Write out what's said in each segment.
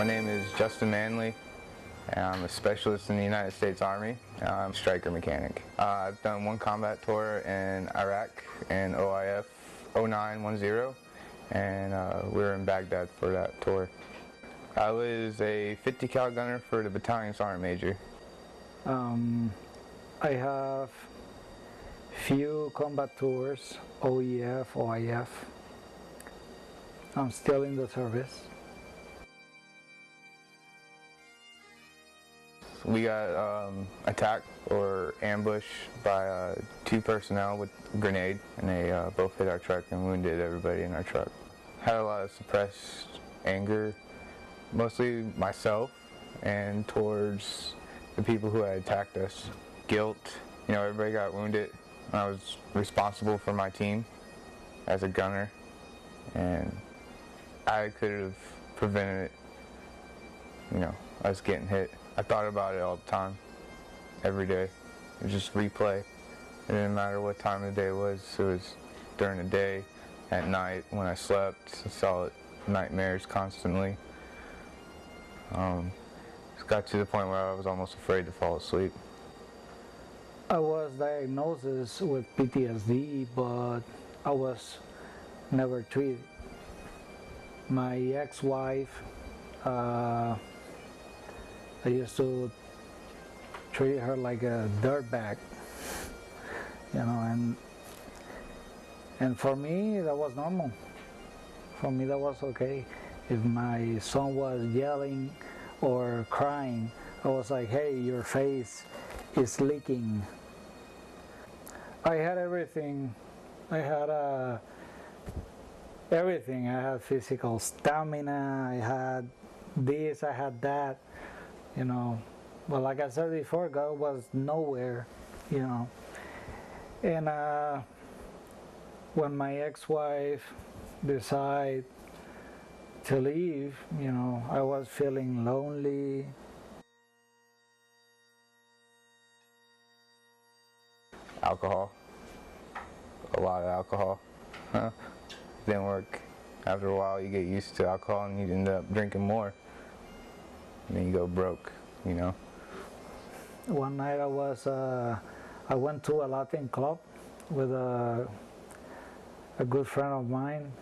My name is Justin Manley, and I'm a specialist in the United States Army. I'm a striker mechanic. I've done one combat tour in Iraq in OIF 0910, and we were in Baghdad for that tour. I was a 50 cal gunner for the battalion sergeant major. I have few combat tours, OEF, OIF. I'm still in the service. We got attacked or ambushed by two personnel with a grenade, and they both hit our truck and wounded everybody in our truck. Had a lot of suppressed anger, mostly myself and towards the people who had attacked us. Guilt, you know, everybody got wounded. I was responsible for my team as a gunner, and I could have prevented it, you know, us getting hit. I thought about it all the time, every day. It was just replay. It didn't matter what time of the day it was during the day, at night, when I slept. I saw it, nightmares constantly. It got to the point where I was almost afraid to fall asleep. I was diagnosed with PTSD, but I was never treated. My ex-wife, I used to treat her like a dirtbag, you know, and for me that was normal. For me that was okay. If my son was yelling or crying, I was like, hey, your face is leaking. I had everything. I had everything. I had physical stamina, I had this, I had that. You know, but like I said before, God was nowhere, you know. And when my ex-wife decided to leave, you know, I was feeling lonely. Alcohol. A lot of alcohol. Didn't work. After a while, you get used to alcohol and you end up drinking more. And then you go broke, you know. One night I went to a Latin club with a good friend of mine.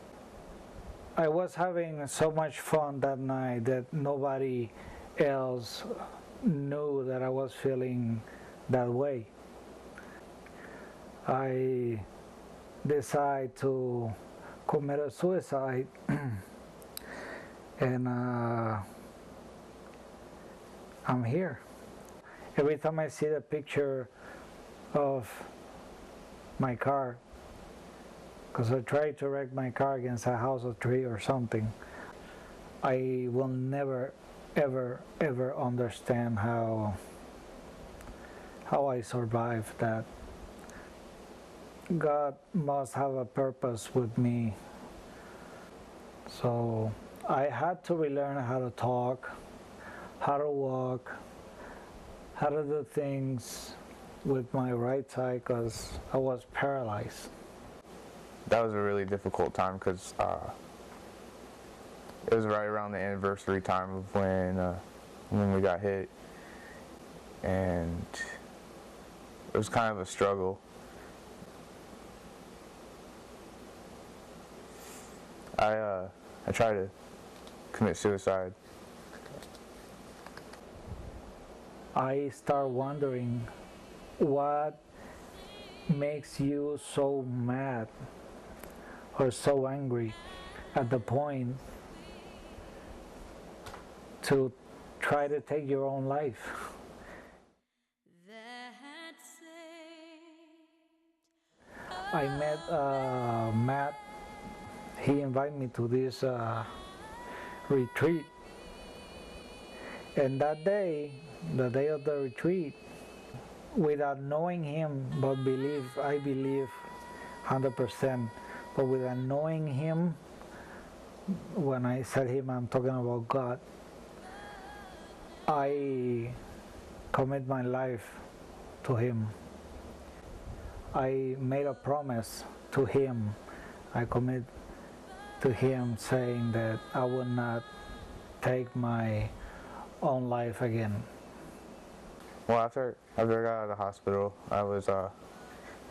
I was having so much fun that night that nobody else knew that I was feeling that way. I decided to commit a suicide and I'm here. Every time I see the picture of my car, because I tried to wreck my car against a house or tree or something, I will never, ever, ever understand how I survived that. God must have a purpose with me. So I had to relearn how to talk, how to walk, how to do things with my right side because I was paralyzed. That was a really difficult time because it was right around the anniversary time of when we got hit, and it was kind of a struggle. I tried to commit suicide. I start wondering what makes you so mad or so angry at the point to try to take your own life. I met Matt. He invited me to this retreat, and that day, the day of the retreat, without knowing him, but I believe 100%, but without knowing him, when I said him, I'm talking about God, I commit my life to him. I made a promise to him. I commit to him saying that I will not take my own life again. Well, after I got out of the hospital, I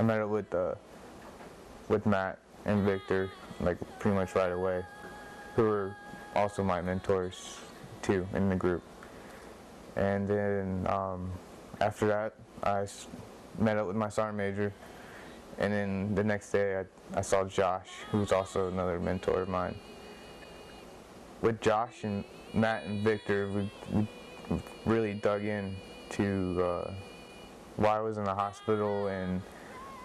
met up with Matt and Victor, like pretty much right away, who were also my mentors too in the group. And then after that, met up with my sergeant major, and then the next day I saw Josh, who's also another mentor of mine. With Josh and Matt and Victor, we really dug in to why I was in the hospital and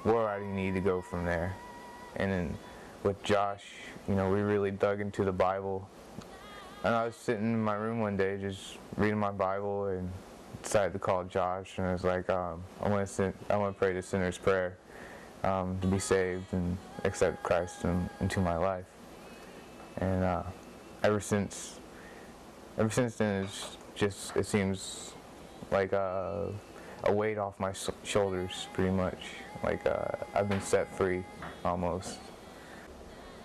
where I need to go from there. And then with Josh, we really dug into the Bible. And I was sitting in my room one day just reading my Bible and decided to call Josh, and I was like, I want to pray the sinner's prayer to be saved and accept Christ into my life. And ever since then, it seems like a weight off my shoulders, pretty much. Like I've been set free, almost.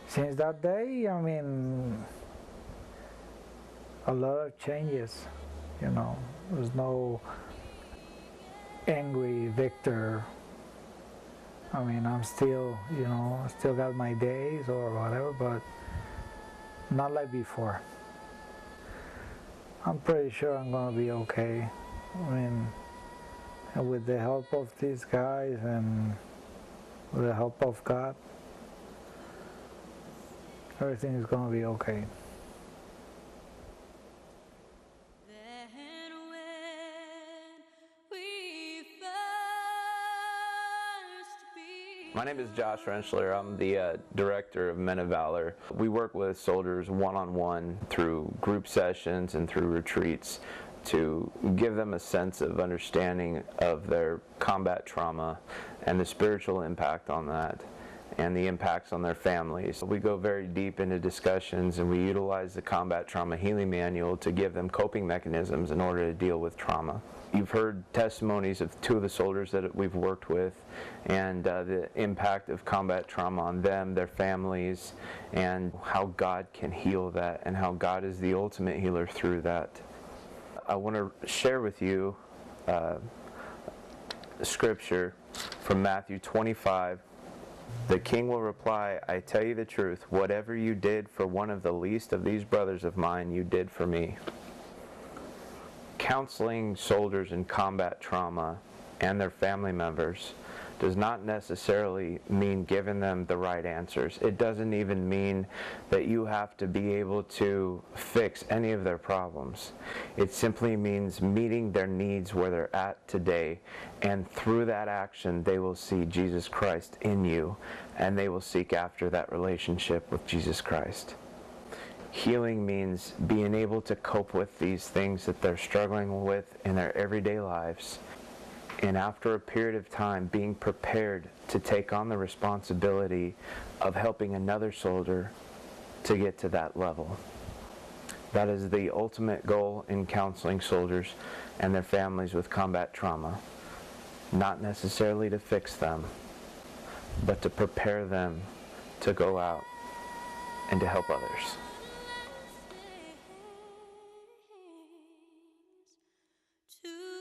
Since that day, I mean, a lot of changes, There's no angry Victor. I mean, I'm still, I still got my days or whatever, but not like before. I'm pretty sure I'm gonna be okay. I mean, with the help of these guys and with the help of God, everything is gonna be okay. My name is Josh Renschler. I'm the director of Men of Valor. We work with soldiers one-on-one through group sessions and through retreats to give them a sense of understanding of their combat trauma and the spiritual impact on that and the impacts on their families. We go very deep into discussions, and we utilize the Combat Trauma Healing Manual to give them coping mechanisms in order to deal with trauma. You've heard testimonies of two of the soldiers that we've worked with and the impact of combat trauma on them, their families, and how God can heal that and how God is the ultimate healer through that. I want to share with you scripture from Matthew 25. The king will reply, I tell you the truth, whatever you did for one of the least of these brothers of mine, you did for me. Counseling soldiers in combat trauma and their family members does not necessarily mean giving them the right answers. It doesn't even mean that you have to be able to fix any of their problems. It simply means meeting their needs where they're at today, and through that action they will see Jesus Christ in you, and they will seek after that relationship with Jesus Christ. Healing means being able to cope with these things that they're struggling with in their everyday lives, and after a period of time being prepared to take on the responsibility of helping another soldier to get to that level. That is the ultimate goal in counseling soldiers and their families with combat trauma. Not necessarily to fix them, but to prepare them to go out and to help others. To